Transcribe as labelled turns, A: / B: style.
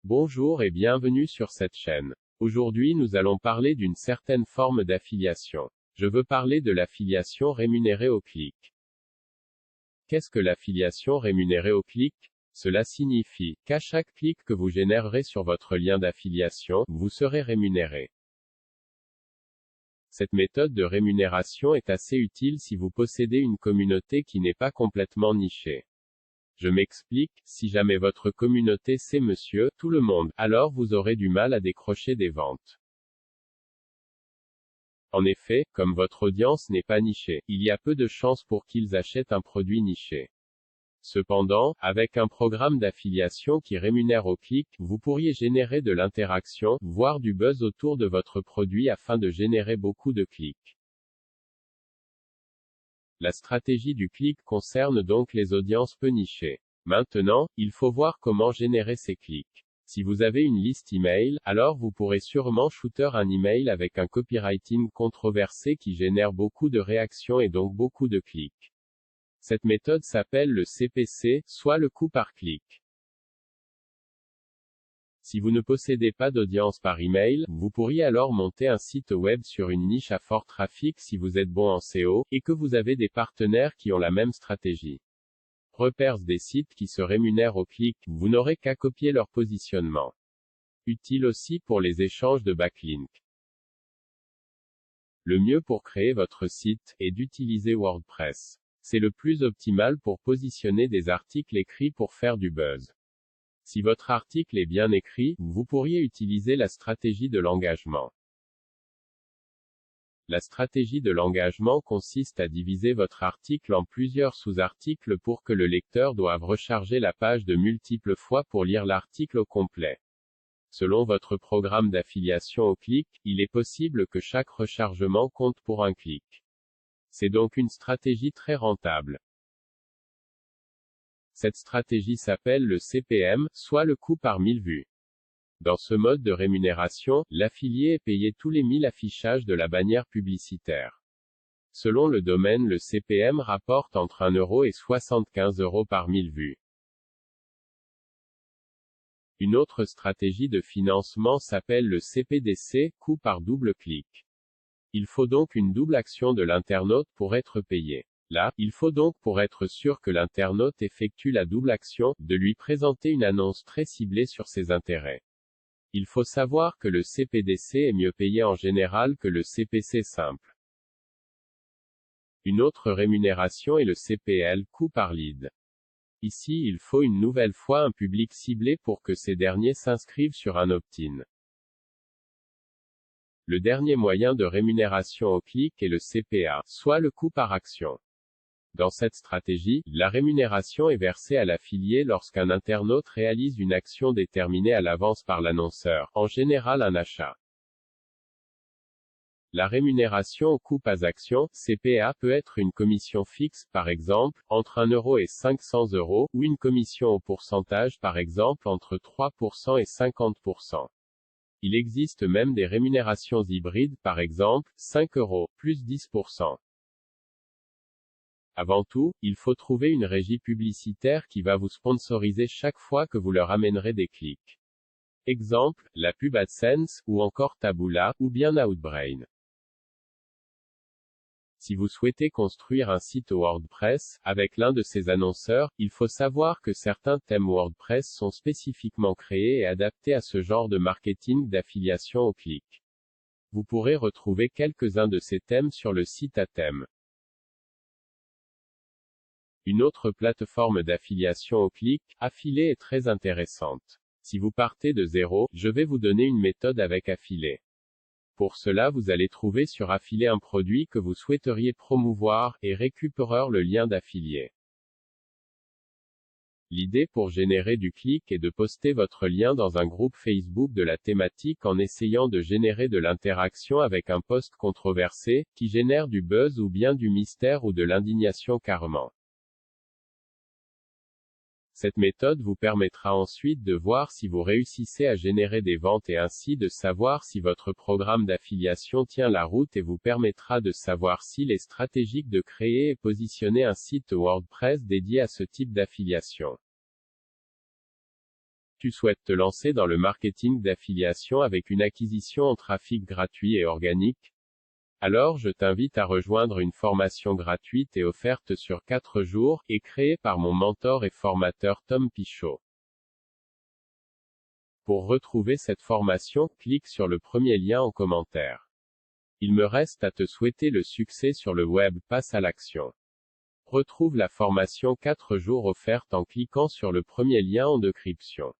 A: Bonjour et bienvenue sur cette chaîne. Aujourd'hui nous allons parler d'une certaine forme d'affiliation. Je veux parler de l'affiliation rémunérée au clic. Qu'est-ce que l'affiliation rémunérée au clic? Cela signifie qu'à chaque clic que vous générerez sur votre lien d'affiliation, vous serez rémunéré. Cette méthode de rémunération est assez utile si vous possédez une communauté qui n'est pas complètement nichée. Je m'explique, si jamais votre communauté c'est monsieur, tout le monde, alors vous aurez du mal à décrocher des ventes. En effet, comme votre audience n'est pas nichée, il y a peu de chances pour qu'ils achètent un produit niché. Cependant, avec un programme d'affiliation qui rémunère au clic, vous pourriez générer de l'interaction, voire du buzz autour de votre produit afin de générer beaucoup de clics. La stratégie du clic concerne donc les audiences peu nichées. Maintenant, il faut voir comment générer ces clics. Si vous avez une liste email, alors vous pourrez sûrement shooter un email avec un copywriting controversé qui génère beaucoup de réactions et donc beaucoup de clics. Cette méthode s'appelle le CPC, soit le coût par clic. Si vous ne possédez pas d'audience par email, vous pourriez alors monter un site web sur une niche à fort trafic si vous êtes bon en SEO, et que vous avez des partenaires qui ont la même stratégie. Repères des sites qui se rémunèrent au clic, vous n'aurez qu'à copier leur positionnement. Utile aussi pour les échanges de backlinks. Le mieux pour créer votre site est d'utiliser WordPress. C'est le plus optimal pour positionner des articles écrits pour faire du buzz. Si votre article est bien écrit, vous pourriez utiliser la stratégie de l'engagement. La stratégie de l'engagement consiste à diviser votre article en plusieurs sous-articles pour que le lecteur doive recharger la page de multiples fois pour lire l'article au complet. Selon votre programme d'affiliation au clic, il est possible que chaque rechargement compte pour un clic. C'est donc une stratégie très rentable. Cette stratégie s'appelle le CPM, soit le coût par 1000 vues. Dans ce mode de rémunération, l'affilié est payé tous les 1000 affichages de la bannière publicitaire. Selon le domaine, le CPM rapporte entre 1 € et 75 € par 1000 vues. Une autre stratégie de financement s'appelle le CPDC, coût par double clic. Il faut donc une double action de l'internaute pour être payé. Là, il faut donc pour être sûr que l'internaute effectue la double action, de lui présenter une annonce très ciblée sur ses intérêts. Il faut savoir que le CPDC est mieux payé en général que le CPC simple. Une autre rémunération est le CPL, coût par lead. Ici, il faut une nouvelle fois un public ciblé pour que ces derniers s'inscrivent sur un opt-in. Le dernier moyen de rémunération au clic est le CPA, soit le coût par action. Dans cette stratégie, la rémunération est versée à l'affilié lorsqu'un internaute réalise une action déterminée à l'avance par l'annonceur, en général un achat. La rémunération au coût par action, CPA, peut être une commission fixe, par exemple, entre 1 € et 500 €, ou une commission au pourcentage, par exemple entre 3% et 50%. Il existe même des rémunérations hybrides, par exemple, 5 € plus 10%. Avant tout, il faut trouver une régie publicitaire qui va vous sponsoriser chaque fois que vous leur amènerez des clics. Exemple, la pub AdSense, ou encore Taboola, ou bien Outbrain. Si vous souhaitez construire un site WordPress, avec l'un de ces annonceurs, il faut savoir que certains thèmes WordPress sont spécifiquement créés et adaptés à ce genre de marketing d'affiliation au clic. Vous pourrez retrouver quelques-uns de ces thèmes sur le site à thème. Une autre plateforme d'affiliation au clic, Affilié, est très intéressante. Si vous partez de zéro, je vais vous donner une méthode avec Affilié. Pour cela, vous allez trouver sur Affilié un produit que vous souhaiteriez promouvoir, et récupérer le lien d'affilié. L'idée pour générer du clic est de poster votre lien dans un groupe Facebook de la thématique en essayant de générer de l'interaction avec un post controversé, qui génère du buzz ou bien du mystère ou de l'indignation carrément. Cette méthode vous permettra ensuite de voir si vous réussissez à générer des ventes et ainsi de savoir si votre programme d'affiliation tient la route et vous permettra de savoir s'il est stratégique de créer et positionner un site WordPress dédié à ce type d'affiliation. Tu souhaites te lancer dans le marketing d'affiliation avec une acquisition en trafic gratuit et organique? Alors je t'invite à rejoindre une formation gratuite et offerte sur 4 jours, et créée par mon mentor et formateur Tom Pichot. Pour retrouver cette formation, clique sur le premier lien en commentaire. Il me reste à te souhaiter le succès sur le web, passe à l'action. Retrouve la formation 4 jours offerte en cliquant sur le premier lien en description.